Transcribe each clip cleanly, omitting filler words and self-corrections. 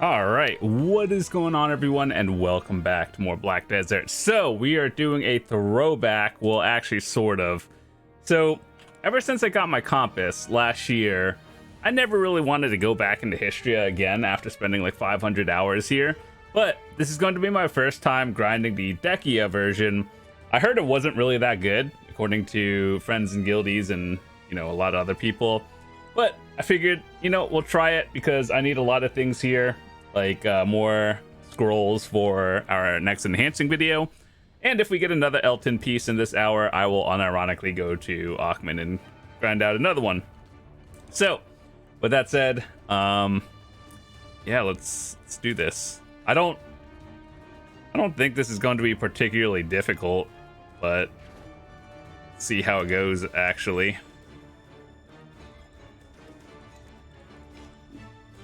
All right, what is going on, everyone, and welcome back to more Black Desert. So we are doing a throwback, well, actually, sort of. So ever since I got my compass last year, I never really wanted to go back into Histria again after spending like 500 hours here. But this is going to be my first time grinding the Dehkia version. I heard it wasn't really that good, according to friends and guildies and, a lot of other people. But I figured, we'll try it because I need a lot of things here, like more scrolls for our next enhancing video. And if we get another Elton piece in this hour, I will unironically go to Akhman and grind out another one. So, with that said, yeah, let's do this. I don't think this is going to be particularly difficult, but see how it goes, actually.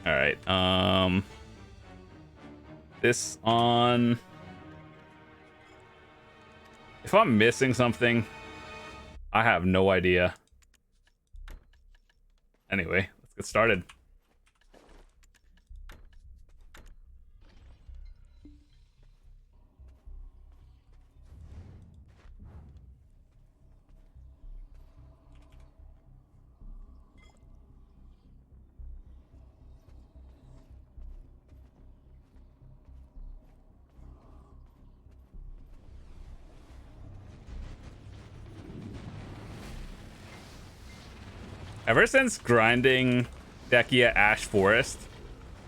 All right, this on. If I'm missing something, I have no idea. Anyway, let's get started. Ever since grinding Dehkia Ash Forest,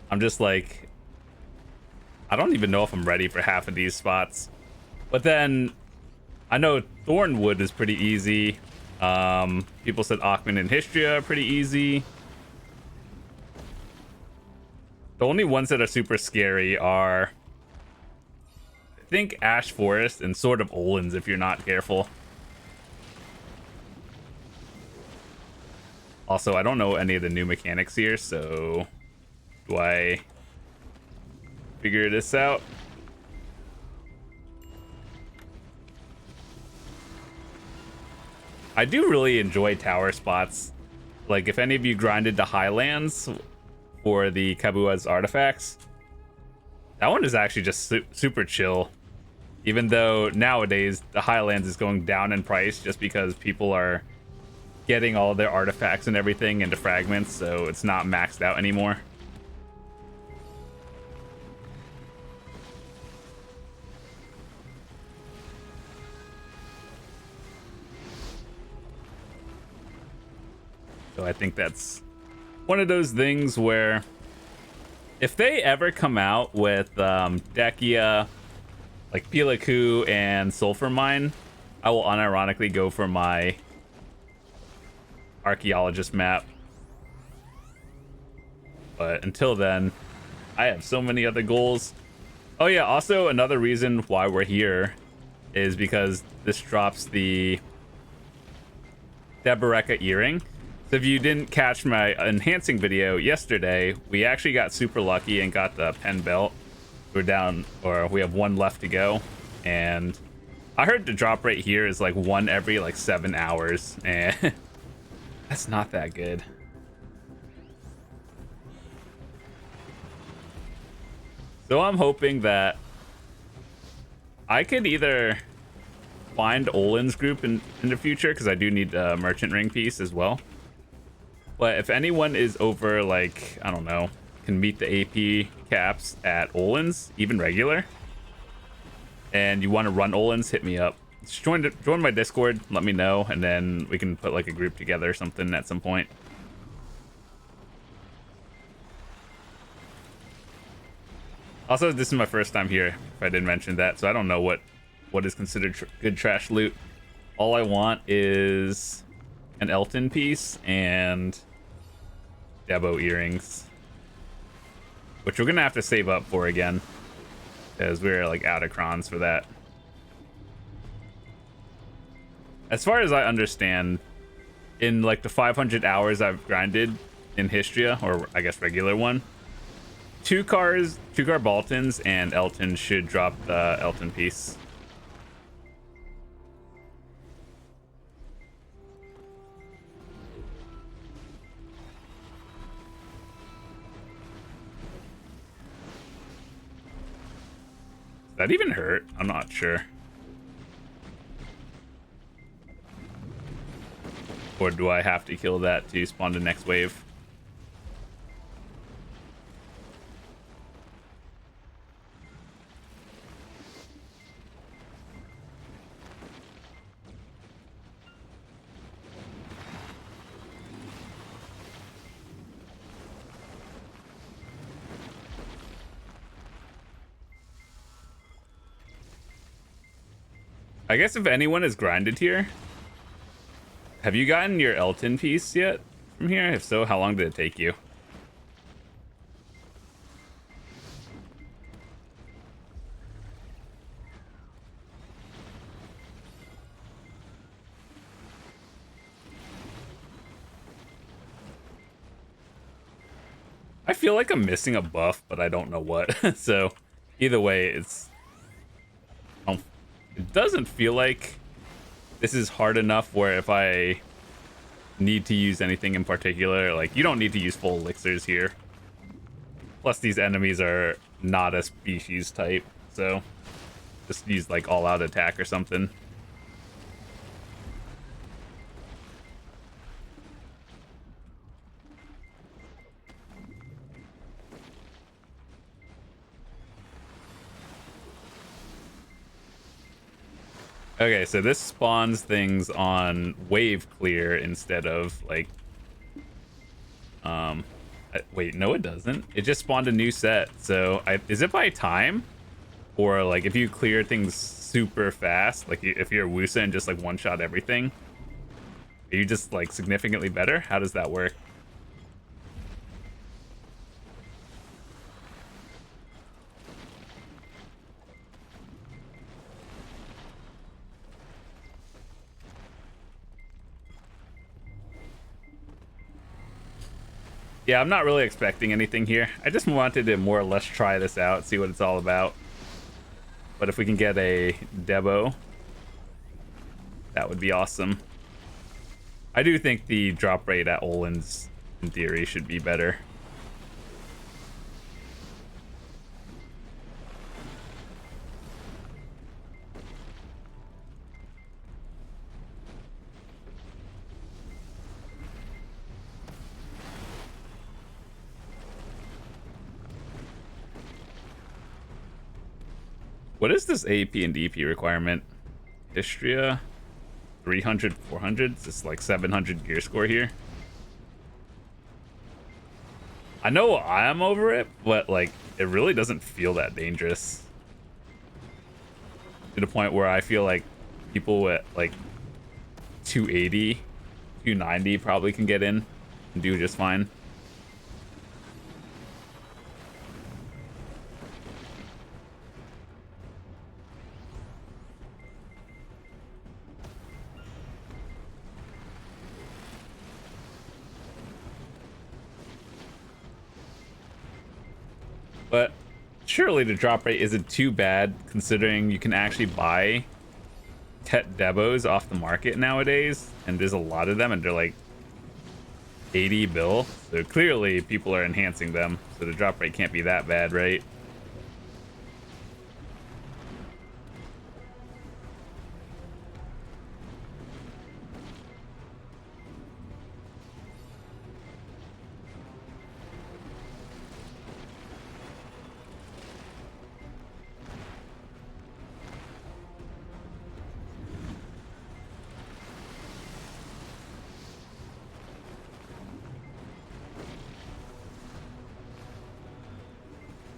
I'm just like, I don't even know if I'm ready for half of these spots. But then, I know Thornwood is pretty easy. People said Akhman and Histria are pretty easy. The only ones that are super scary are, I think, Ash Forest and sort of Olins if you're not careful. Also, I don't know any of the new mechanics here, so do I figure this out? I do really enjoy tower spots. Like, if any of you grinded the Highlands for the Kabua's artifacts, that one is actually just super chill. Even though nowadays the Highlands is going down in price just because people are getting all their artifacts and everything into fragments, so it's not maxed out anymore. So I think that's one of those things where if they ever come out with Dehkia, like Pilaku and Sulfur Mine, I will unironically go for my archaeologist map. But until then, I have so many other goals. Oh yeah, also another reason why we're here is because this drops the Deboreka earring. So if you didn't catch my enhancing video yesterday, we actually got super lucky and got the pen belt. We're down, or we have one left to go, and I heard the drop rate here is like one every like 7 hours, and that's not that good. So I'm hoping that I could either find Olin's group in the future, because I do need a merchant ring piece as well. But if anyone is over, like, I don't know, can meet the AP caps at Olin's, even regular, and you want to run Olin's, hit me up. Just join my Discord, let me know, and then we can put like a group together or something at some point. Also, this is my first time here, if I didn't mention that, so I don't know what is considered good trash loot. All I want is an Elton piece and Debo earrings, which we're gonna have to save up for again, because we're like out of crons for that. As far as I understand, in like the 500 hours I've grinded in Histria, or I guess regular one, two car Baltons and Elton should drop the Elton piece. that even hurt? I'm not sure. Or do I have to kill that to spawn the next wave? I guess if anyone has grinded here, have you gotten your Elton piece yet from here? If so, how long did it take you? I feel like I'm missing a buff, but I don't know what. So either way, it doesn't feel like this is hard enough where if I need to use anything in particular, like, you don't need to use full elixirs here. Plus these enemies are not a species type, so just use like all out attack or something. Okay, so this spawns things on wave clear instead of like wait, no it doesn't. It just spawned a new set. So is it by time? Or like if you clear things super fast, like if you're Wusa and just like one shot everything, are you just like significantly better? How does that work? Yeah, I'm not really expecting anything here. I just wanted to more or less try this out, see what it's all about. But if we can get a Debo, that would be awesome. I do think the drop rate at Olin's, in theory, should be better. What is this AP and DP requirement? Histria, 300, 400? It's like 700 gear score here. I know I'm over it, but like it really doesn't feel that dangerous. To the point where I feel like people at like 280, 290 probably can get in and do just fine. But surely the drop rate isn't too bad considering you can actually buy Tet Debos off the market nowadays, and there's a lot of them and they're like 80 bill, so clearly people are enhancing them, so the drop rate can't be that bad, right?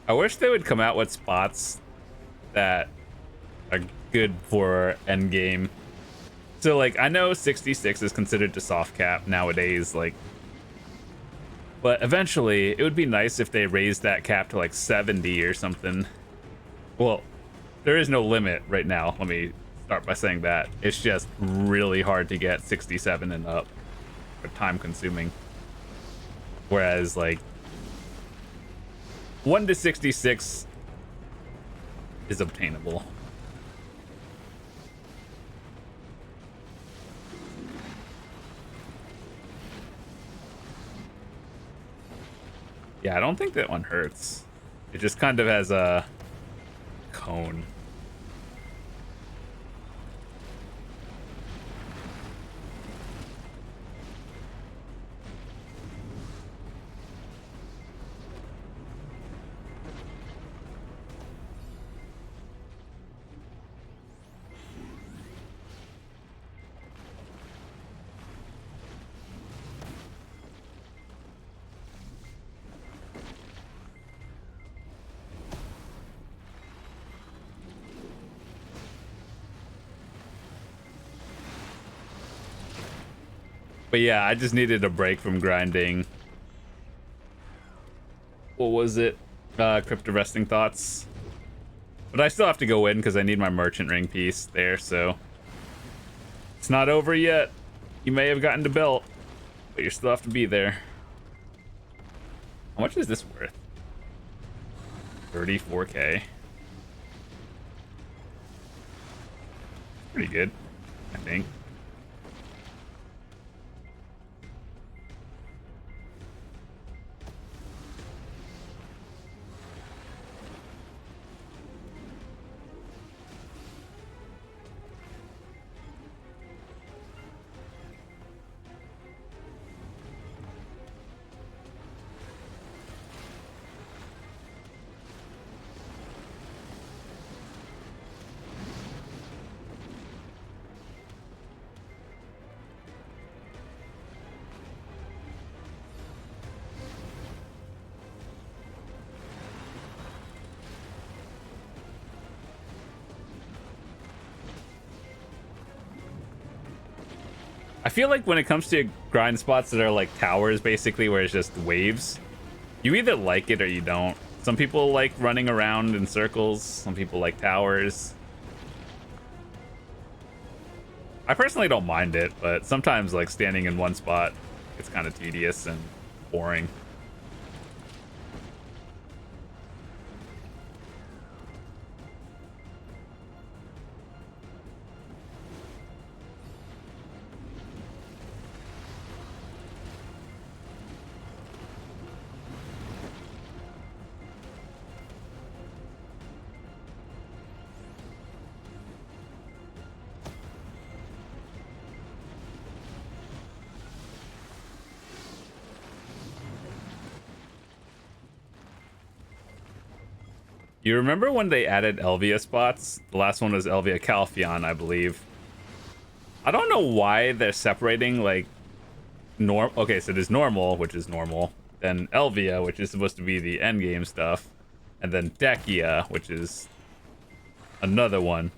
I wish they would come out with spots that are good for endgame. So like, I know 66 is considered to soft cap nowadays, like, but eventually it would be nice if they raised that cap to like 70 or something. Well, there is no limit right now. Let me start by saying that. It's just really hard to get 67 and up, or time consuming. Whereas like 1 to 66 is obtainable. Yeah, I don't think that one hurts. It just kind of has a cone. But yeah, I just needed a break from grinding. What was it? Crypto Resting Thoughts. But I still have to go in because I need my merchant ring piece there, so it's not over yet. You may have gotten to belt, but you still have to be there. How much is this worth? 34k. Pretty good, I think. I feel like when it comes to grind spots that are like towers, basically, where it's just waves, you either like it or you don't. Some people like running around in circles. Some people like towers. I personally don't mind it, but sometimes like standing in one spot, it's kind of tedious and boring. You remember when they added Elvia spots? The last one was Elvia Calpheon, I believe. I don't know why they're separating, like, okay, so there's normal, which is normal, then Elvia, which is supposed to be the endgame stuff, and then Dehkia, which is another one.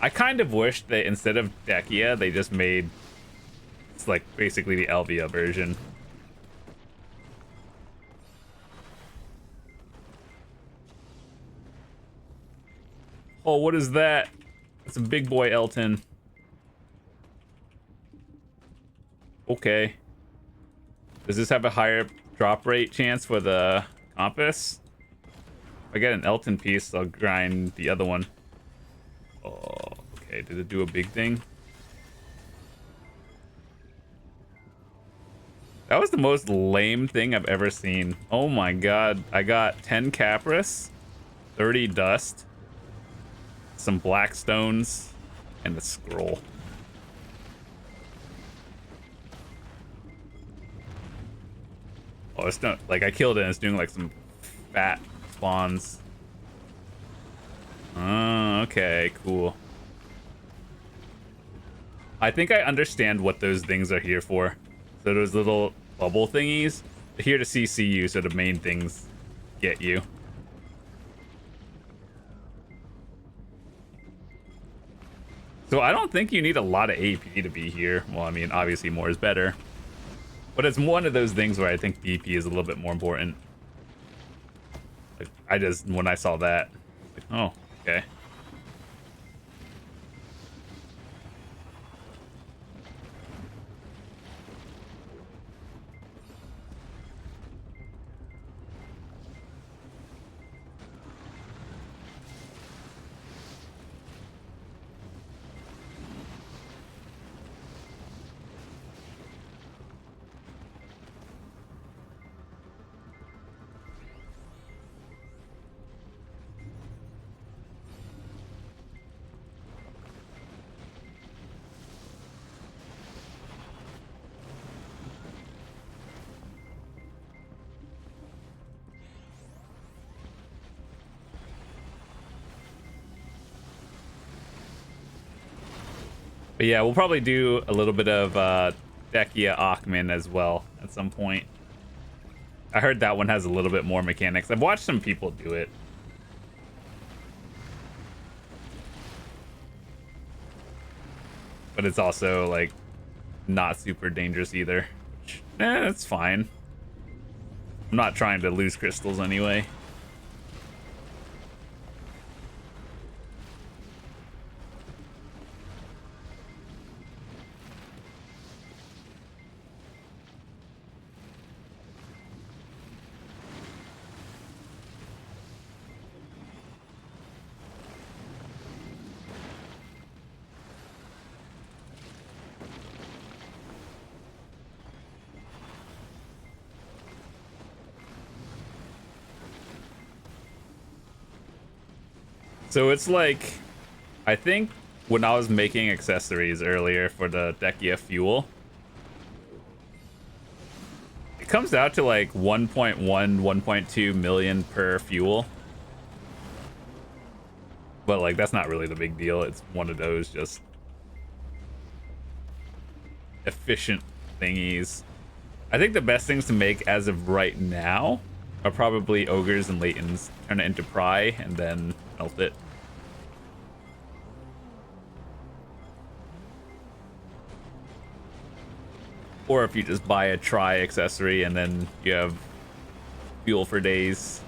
I kind of wish that instead of Dehkia, they just made, it's like basically the Elvia version. Oh, what is that? It's a big boy Elton. Okay. Does this have a higher drop rate chance for the compass? If I get an Elton piece, I'll grind the other one. Oh, okay. Did it do a big thing? That was the most lame thing I've ever seen. Oh my god. I got 10 Capris, 30 dust, some black stones, and a scroll. Oh, it's not like I killed it and it's doing like some fat spawns. Oh, okay, cool. I think I understand what those things are here for. So those little bubble thingies, they're here to CC you, so the main things get you. So I don't think you need a lot of AP to be here. Well, I mean, obviously more is better. But it's one of those things where I think BP is a little bit more important. Like, when I saw that, like, oh, okay. But yeah, we'll probably do a little bit of Dehkia Achman as well at some point. I heard that one has a little bit more mechanics. I've watched some people do it. But it's also like not super dangerous either. That's fine. I'm not trying to lose crystals anyway. So it's like, I think when I was making accessories earlier for the Dehkia fuel, it comes out to like 1.1, 1.2 million per fuel. But like, that's not really the big deal. It's one of those just efficient thingies. I think the best things to make as of right now are probably ogres and latents. Turn it into pry and then melt it. Or if you just buy a try accessory and then you have fuel for days.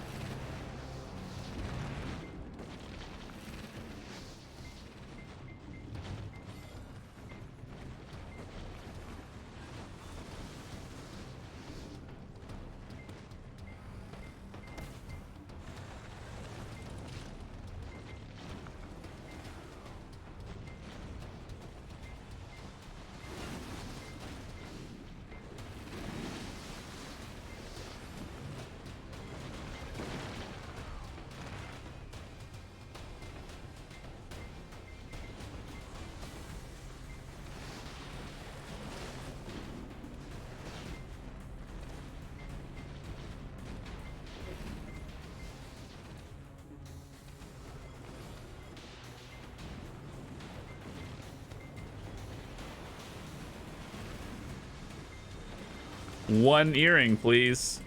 One earring, please.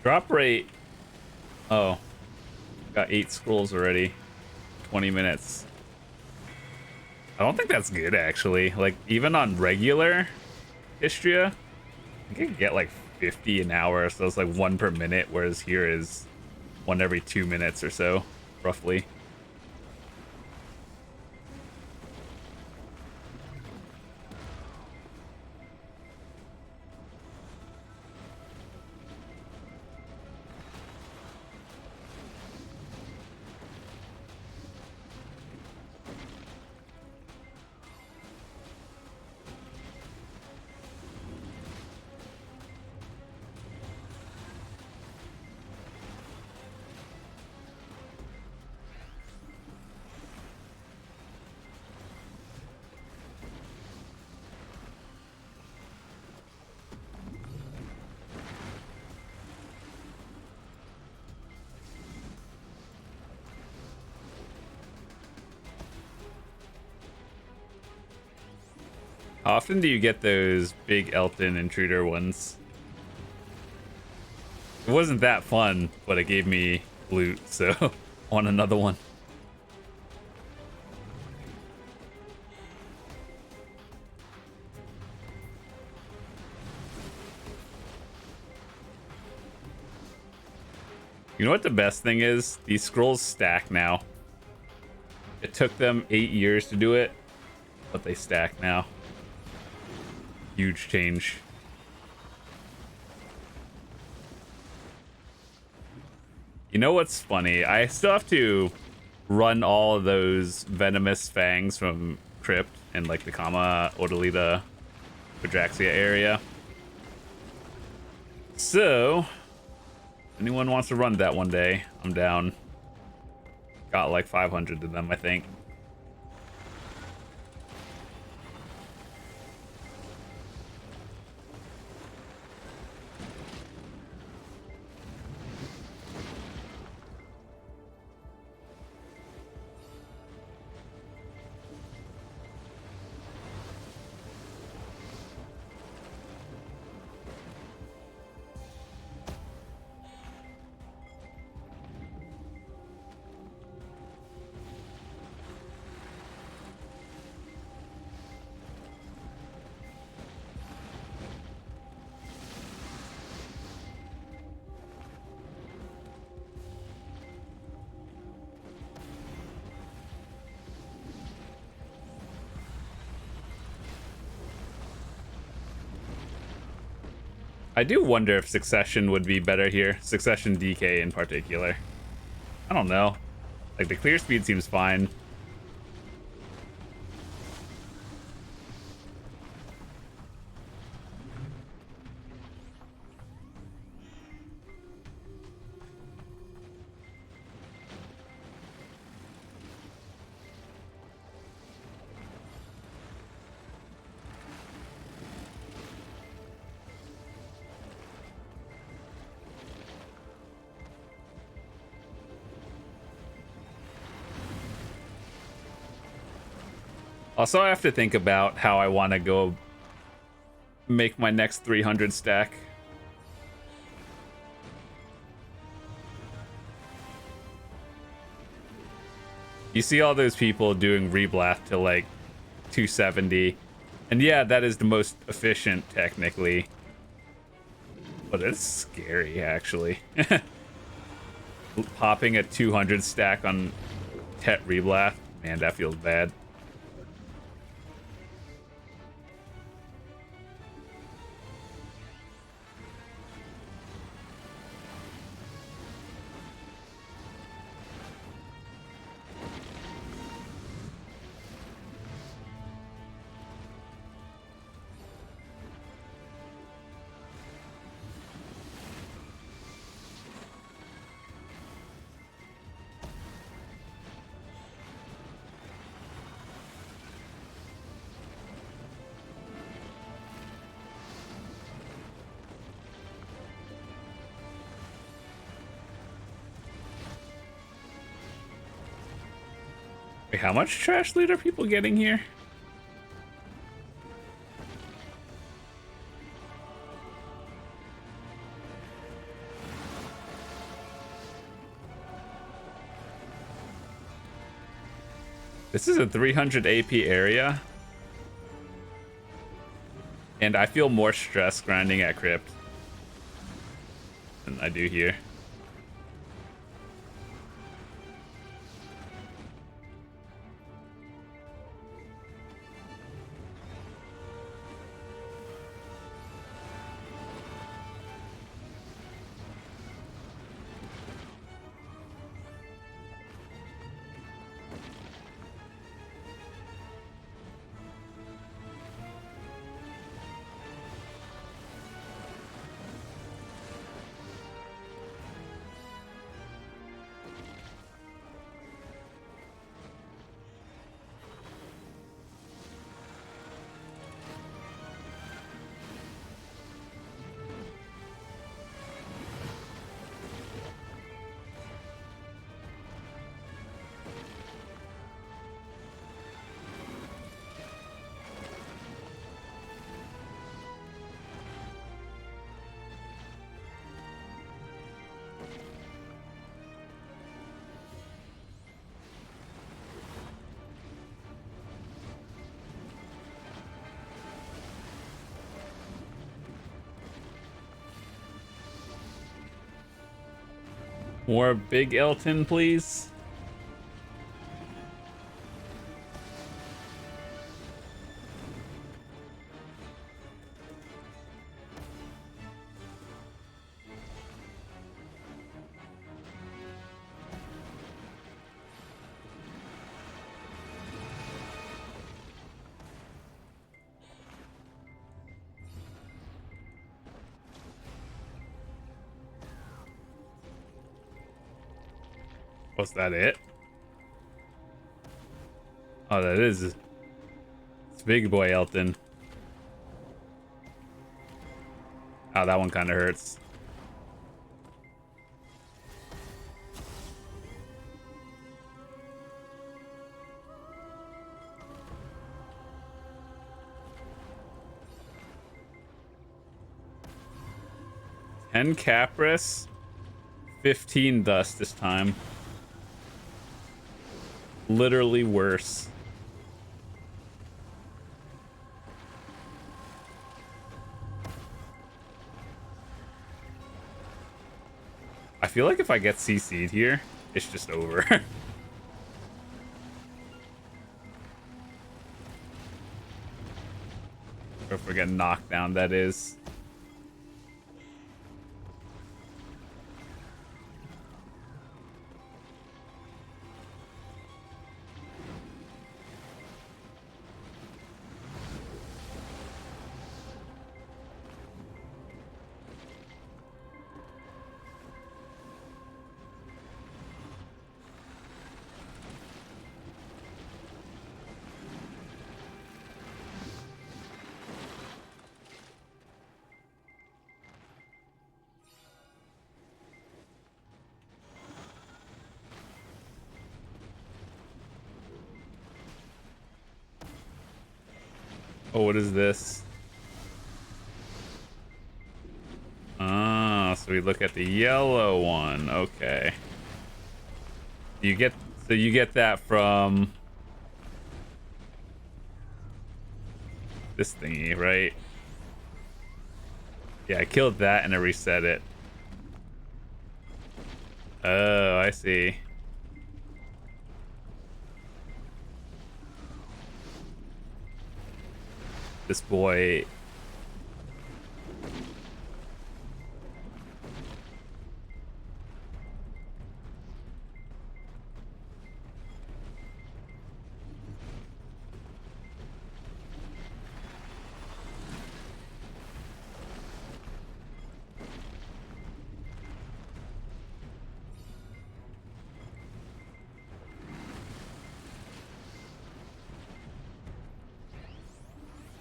Drop rate. Oh, got 8 scrolls already. 20 minutes. I don't think that's good, actually. Like, even on regular Histria, I think I get like 50 an hour, so it's like 1 per minute, whereas here is 1 every 2 minutes or so, roughly. How often do you get those big Elton intruder ones? It wasn't that fun, but it gave me loot, so I want another one. You know what the best thing is? These scrolls stack now. It took them 8 years to do it, but they stack now. Huge change. You know what's funny? I still have to run all of those venomous fangs from Crypt and like the Kama, Odalita, Quadraxia area. So, anyone wants to run that one day, I'm down. Got like 500 of them, I think. I do wonder if Succession would be better here. Succession DK in particular. I don't know. Like, the clear speed seems fine. Also, I have to think about how I want to go make my next 300 stack. You see all those people doing reblast to like 270. And yeah, that is the most efficient technically. But it's scary actually. Popping a 200 stack on Tet reblast. Man, that feels bad. Wait, how much trash loot are people getting here? This is a 300 AP area. And I feel more stress grinding at Crypt than I do here. More Big Elton, please. Was that it? Oh, that is. It's big boy Elton. Oh, that one kind of hurts. Ten Capris, 15 Dust this time. Literally worse. I feel like if I get CC'd here, it's just over. Or if we get knocked down, that is. Oh, what is this? Ah, so we look at the yellow one. Okay. You get that from this thingy, right? Yeah, I killed that and I reset it. Oh, I see. This boy.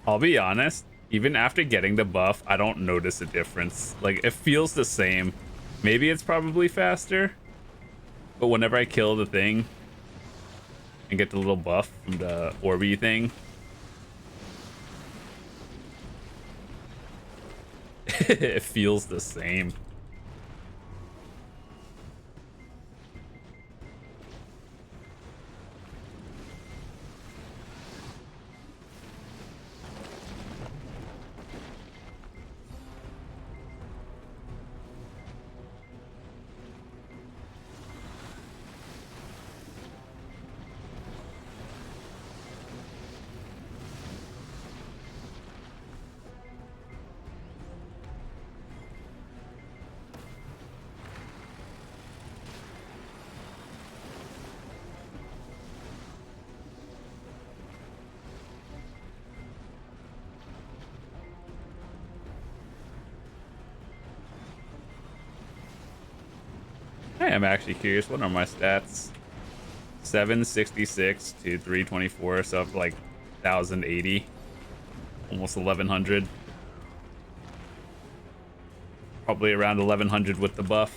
I'll be honest, even after getting the buff, I don't notice a difference. Like, it feels the same. Maybe it's probably faster, but whenever I kill the thing and get the little buff from the Orby thing, it feels the same. I am actually curious. What are my stats? 766 to 324, so up like 1080, almost 1100. Probably around 1100 with the buff.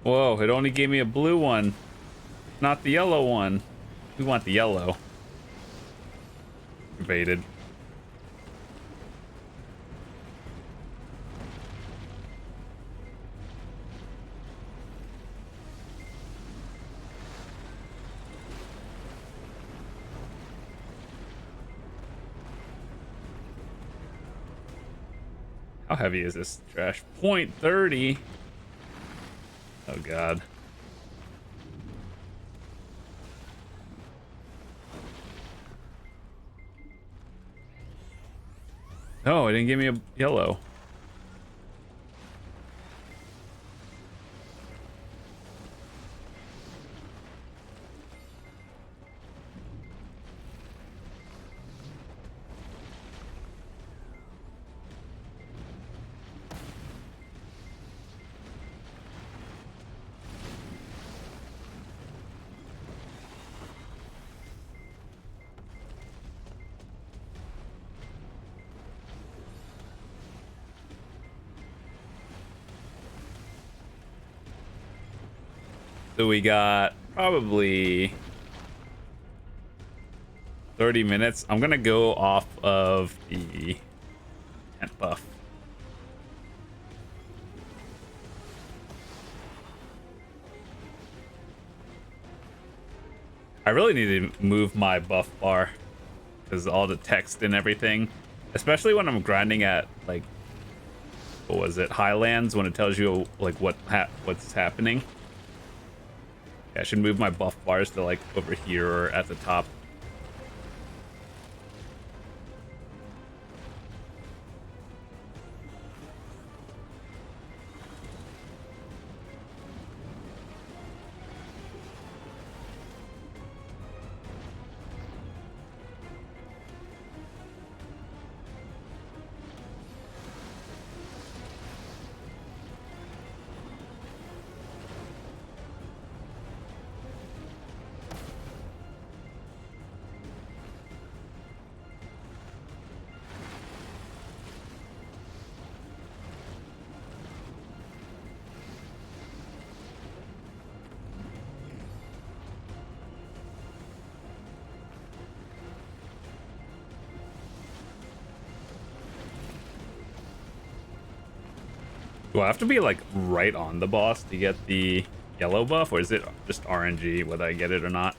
Whoa, it only gave me a blue one, not the yellow one. We want the yellow. Evaded. How heavy is this trash? 0.30. Oh god. Oh, it didn't give me a yellow. So we got probably 30 minutes. I'm gonna go off of the tent buff. I really need to move my buff bar because all the text and everything, especially when I'm grinding at like, what was it, Highlands, when it tells you like what's happening. I should move my buff bars to like over here or at the top. Do I have to be like right on the boss to get the yellow buff, or is it just RNG whether I get it or not?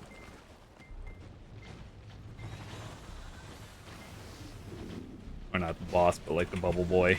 Or not the boss, but like the bubble boy.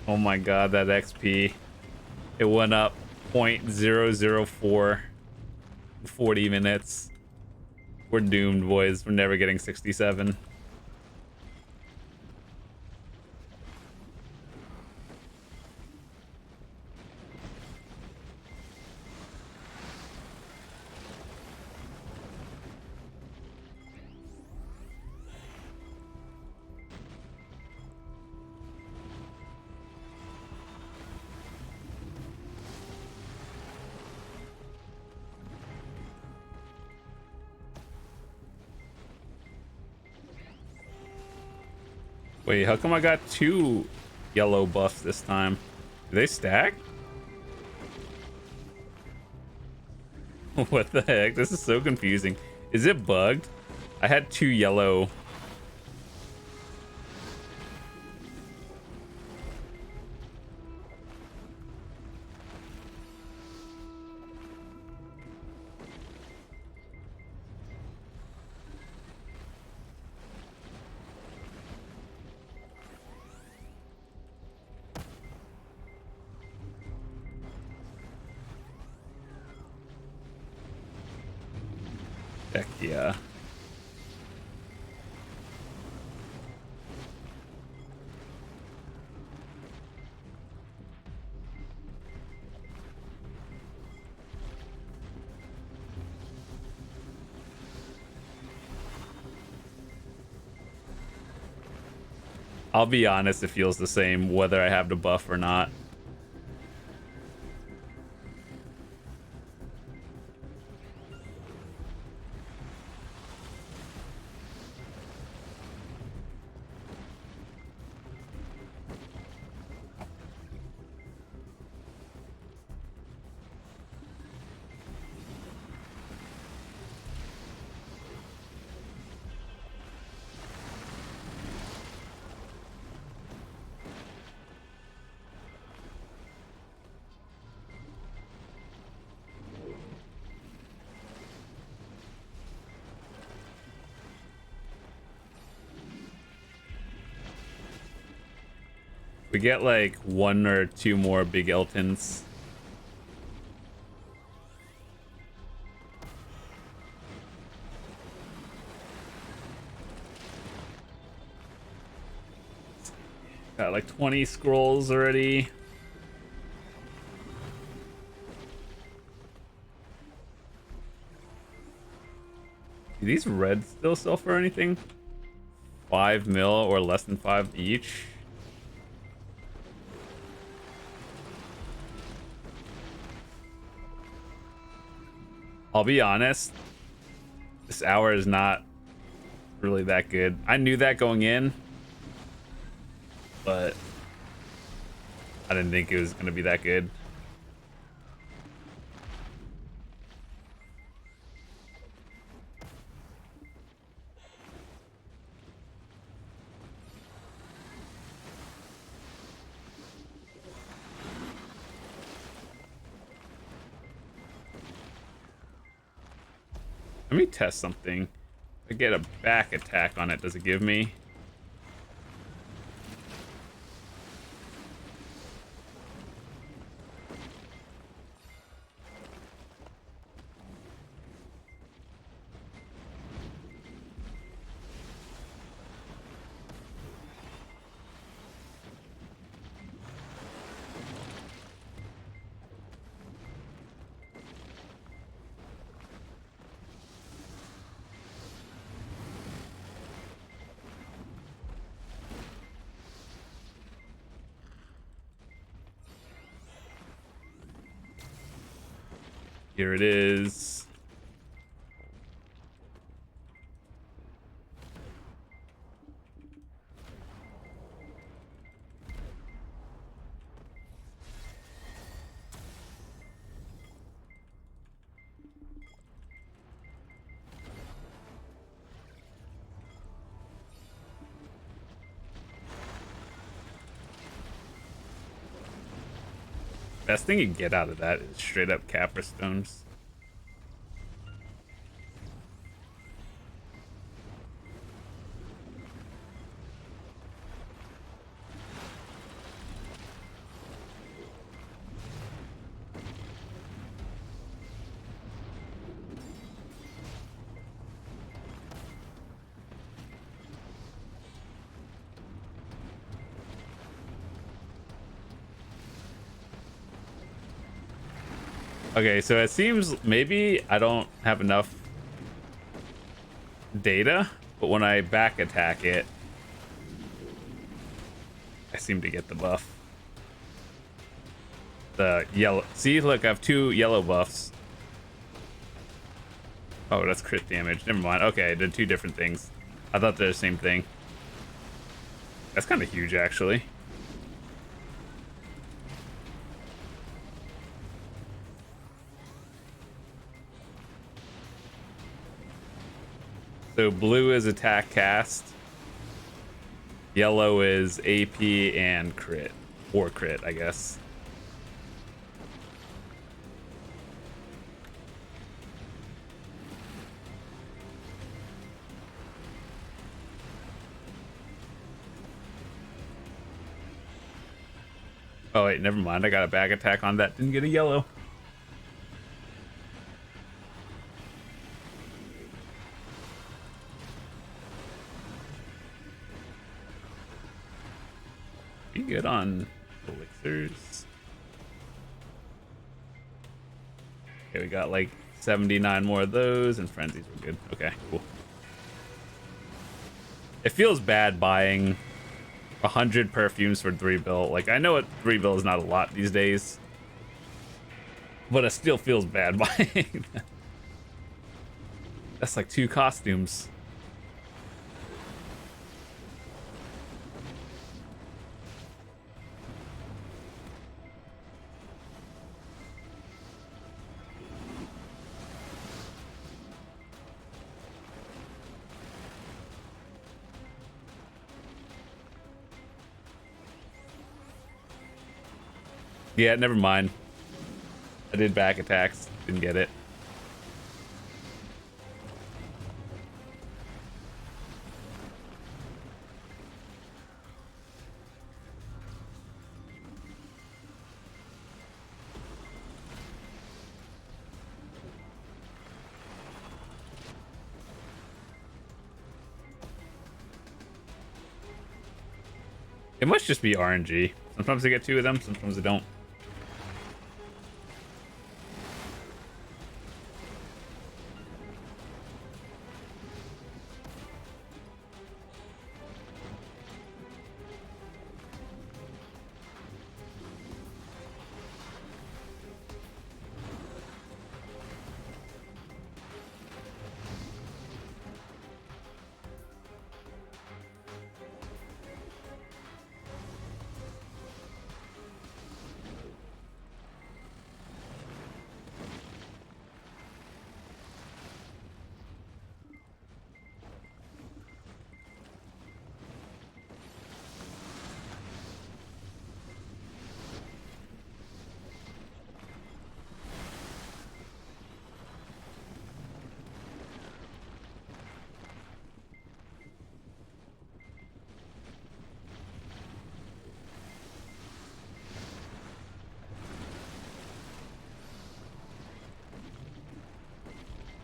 Oh my god, that XP. It went up 0.004 in 40 minutes. We're doomed, boys. We're never getting 67. Wait, how come I got 2 yellow buffs this time? Do they stack? What the heck? This is so confusing. Is it bugged? I had 2 yellow. Dehkia. I'll be honest, it feels the same whether I have the buff or not. We get like 1 or 2 more big Eltons. Got like 20 scrolls already. Do these reds still sell for anything? 5 mil or less than 5 each? I'll be honest, this hour is not really that good. I knew that going in, but I didn't think it was going to be that good. Let me test something. If I get a back attack on it, does it give me? Here it is. Best thing you can get out of that is straight up Capra stones. Okay, so it seems maybe I don't have enough data, but when I back attack it, I seem to get the buff. The yellow. See, look, I have 2 yellow buffs. Oh, that's crit damage. Never mind. Okay, I did 2 different things. I thought they're the same thing. That's kind of huge, actually. So blue is attack cast. Yellow is AP and crit. Or crit, I guess. Oh wait, never mind. I got a back attack on that. Didn't get a yellow. Be good on elixirs. Okay, we got like 79 more of those, and frenzies were good. Okay, cool. It feels bad buying 100 perfumes for 3 bill. Like, I know 3 bill is not a lot these days, but it still feels bad buying. That's like 2 costumes. Yeah, never mind. I did back attacks. Didn't get it. It must just be RNG. Sometimes I get 2 of them, sometimes I don't.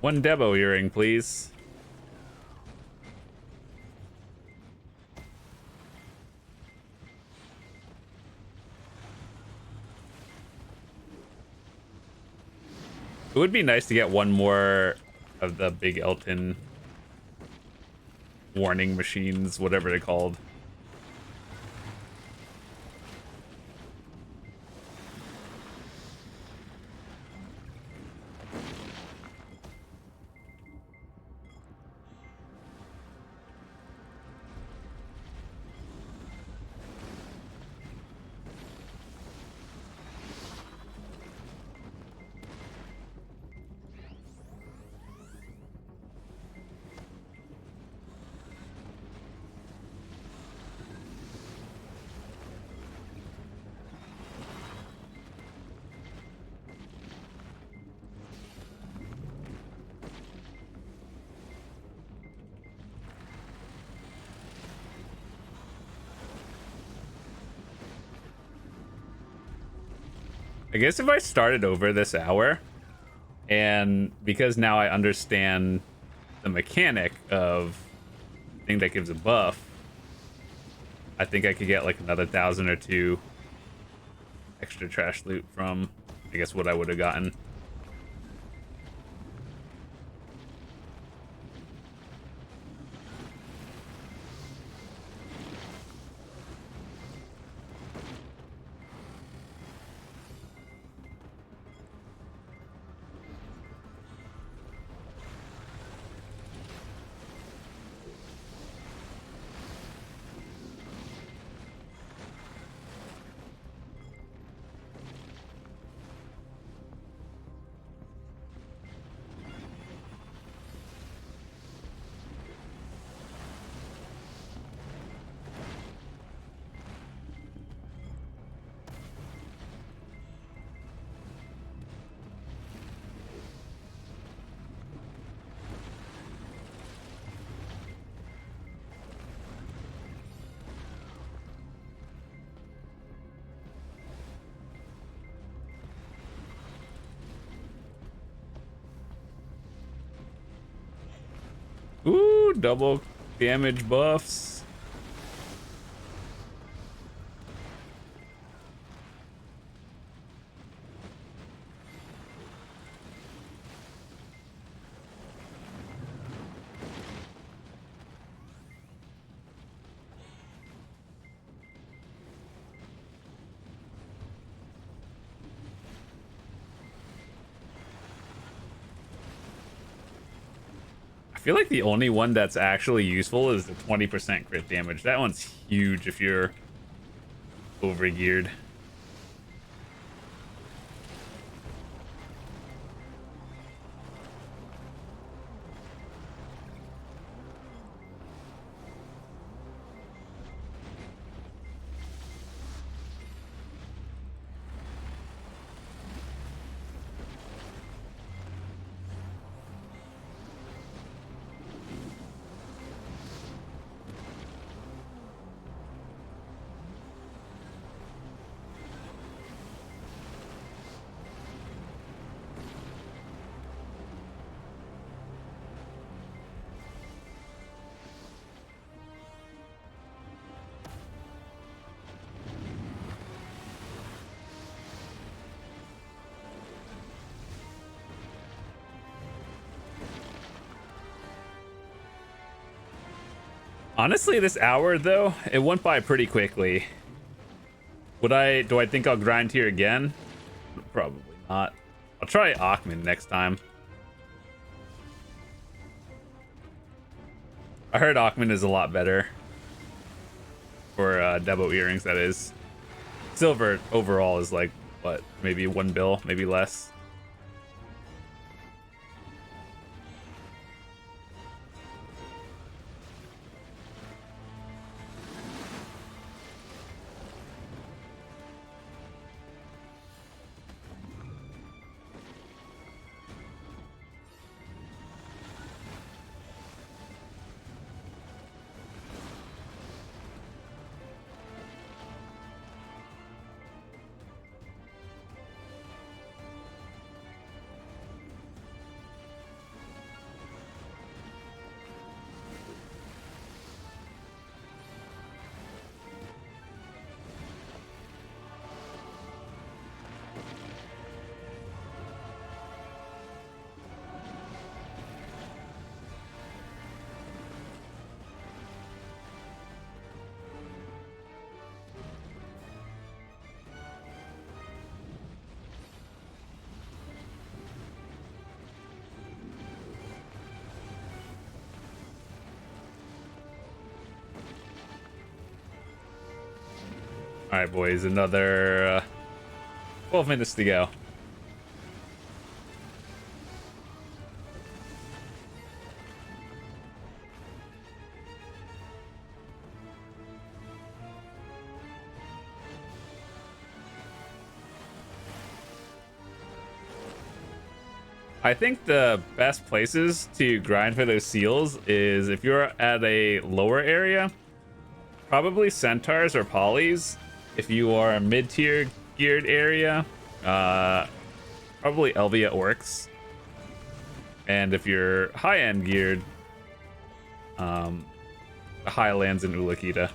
One Debo earring, please. It would be nice to get one more of the big Elton warning machines, whatever they're called. I guess if I started over this hour, and because now I understand the mechanic of thing that gives a buff, I think I could get like another 1,000 or 2 extra trash loot from, I guess, what I would have gotten. Ooh, double damage buffs. I feel like the only one that's actually useful is the 20% crit damage. That one's huge if you're overgeared. Honestly, this hour though, it went by pretty quickly. Do I think I'll grind here again? Probably not. I'll try Achman next time. I heard Achman is a lot better for Debo earrings, that is. Silver overall is like, what, maybe 1 bill, maybe less. All right, boys, another 12 minutes to go. I think the best places to grind for those seals is if you're at a lower area, probably centaurs or polys. If you are a mid-tier geared area, Uh, Probably Elvia Orcs. And if you're high-end geared, Highlands and Ulakita.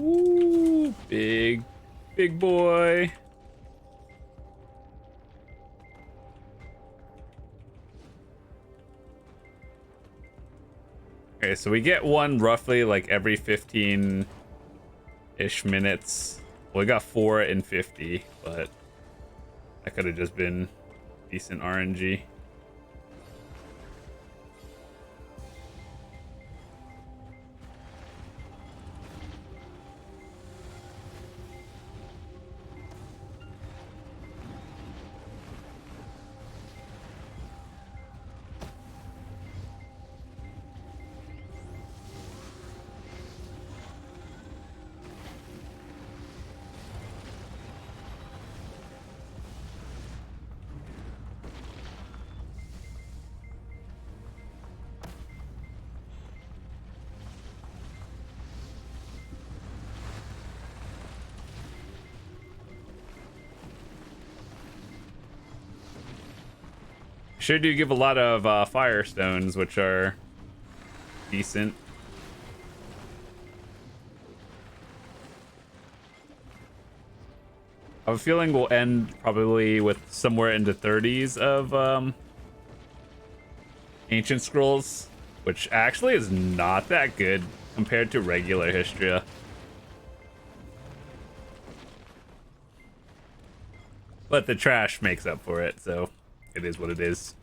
Ooh, big boy. Okay, so we get one roughly like every 15-ish minutes. Well, we got 4 in 50, but that could have just been decent RNG. Sure do give a lot of Firestones, which are decent. I have a feeling we'll end probably with somewhere into 30s of Ancient Scrolls, which actually is not that good compared to regular Histria. But the trash makes up for it, so it is what it is.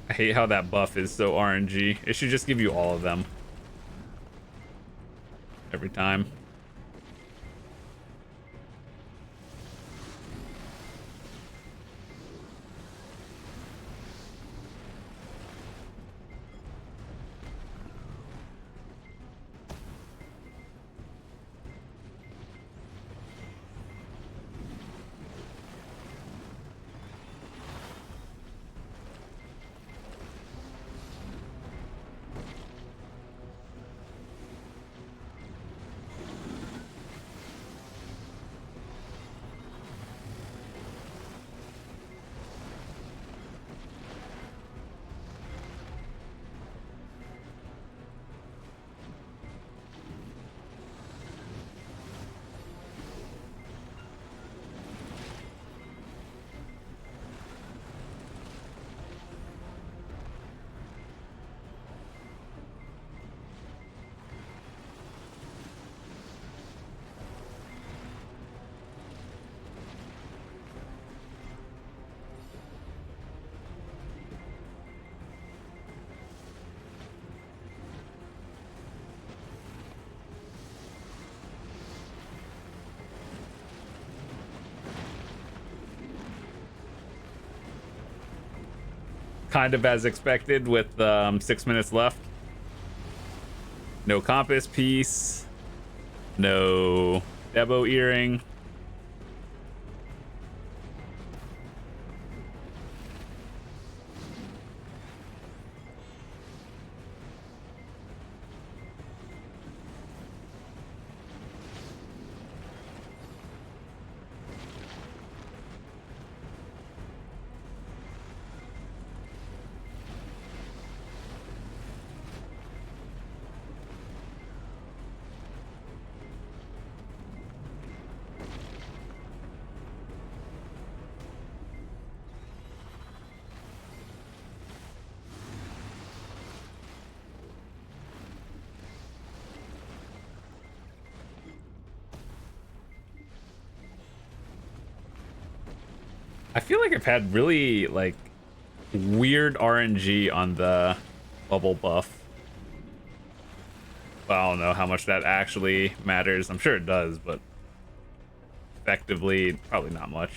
I hate how that buff is so RNG. It should just give you all of them. Every time. kind of as expected with 6 minutes left. No compass piece. No Debo earring. I feel like I've had really like weird RNG on the bubble buff. But I don't know how much that actually matters. I'm sure it does, but effectively, probably not much.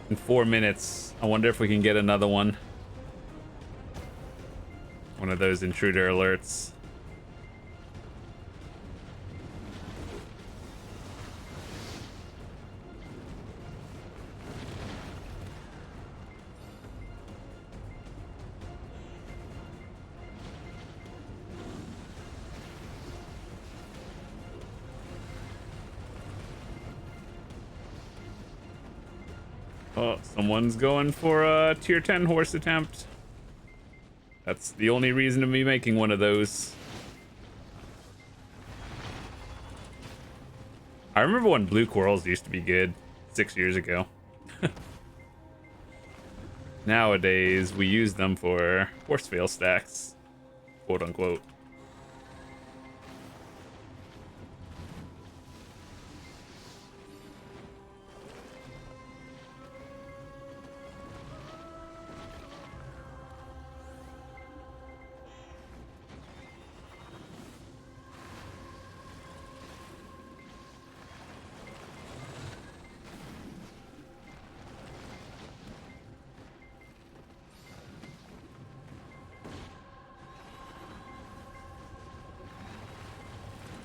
In 4 minutes. I wonder if we can get another one. One of those intruder alerts. Oh, someone's going for a tier 10 horse attempt. That's the only reason of me making one of those. I remember when blue corals used to be good 6 years ago. Nowadays, we use them for horse fail stacks, quote unquote.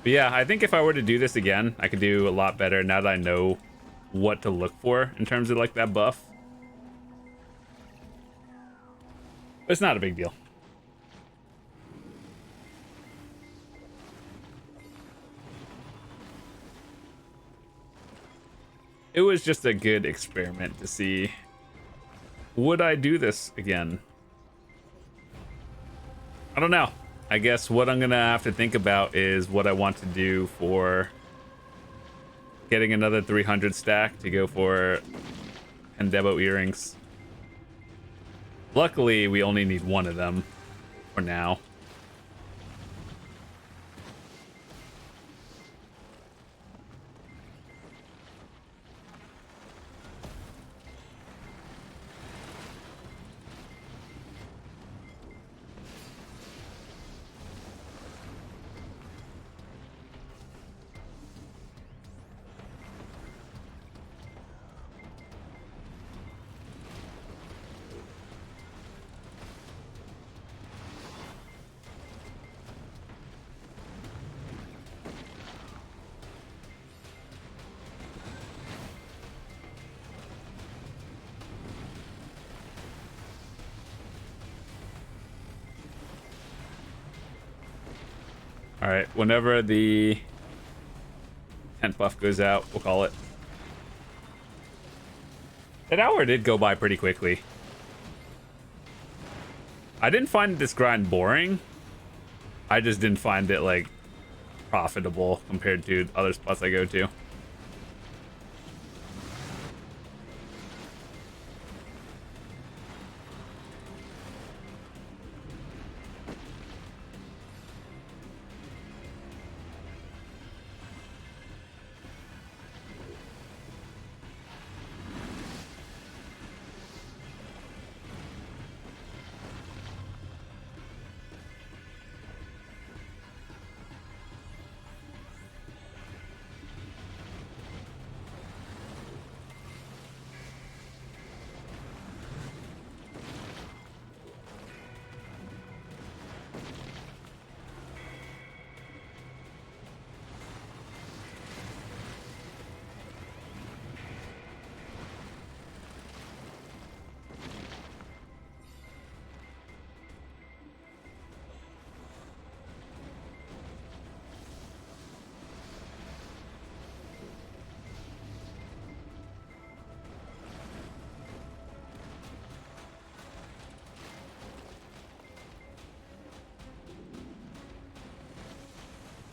But yeah, I think if I were to do this again, I could do a lot better now that I know what to look for in terms of like that buff. But it's not a big deal. It was just a good experiment to see, would I do this again? I don't know. I guess what I'm gonna have to think about is what I want to do for getting another 300 stack to go for Debo earrings. Luckily, we only need one of them for now. All right, whenever the tent buff goes out, we'll call it. That hour did go by pretty quickly. I didn't find this grind boring. I just didn't find it like profitable compared to other spots I go to.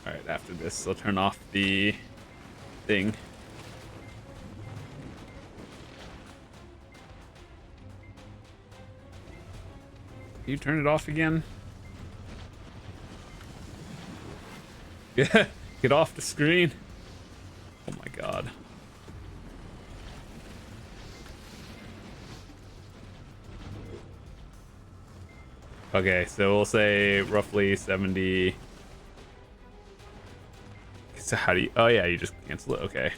All right, after this, I'll turn off the thing. Can you turn it off again? Yeah, get off the screen. Oh my god. Okay, so we'll say roughly 70. So how do you... Oh yeah, you just cancel it. Okay.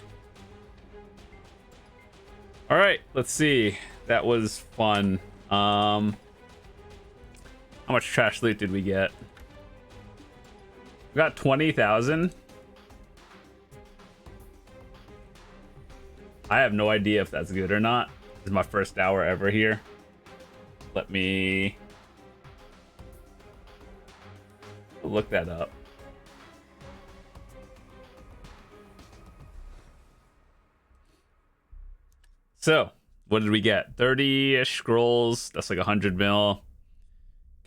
All right, let's see. That was fun. How much trash loot did we get? We got 20,000. I have no idea if that's good or not. This is my first hour ever here. Let me look that up. So, what did we get? 30-ish scrolls. That's like 100 mil.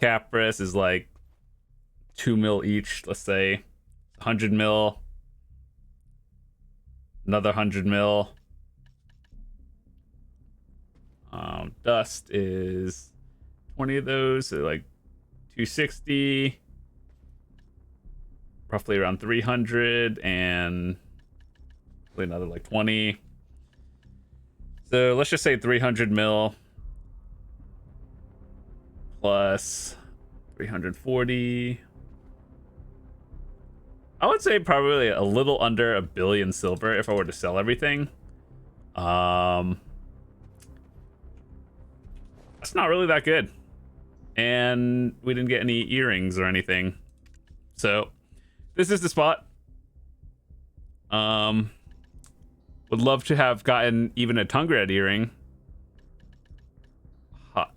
Capris is like 2 mil each, let's say. 100 mil. Another 100 mil. Dust is 20 of those, so like 260. Roughly around 300, and another like 20. So let's just say 300 mil plus 340. I would say probably a little under 1 billion silver if I were to sell everything. That's not really that good. And we didn't get any earrings or anything. So this is the spot. Would love to have gotten even a Tungrat earring.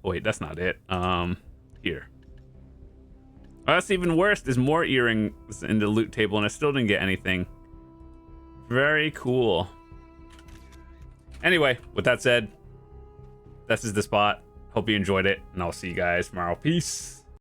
Wait, that's not it. Here. Oh, that's even worse. There's more earrings in the loot table, and I still didn't get anything. Very cool. Anyway, with that said, this is the spot. Hope you enjoyed it, and I'll see you guys tomorrow. Peace.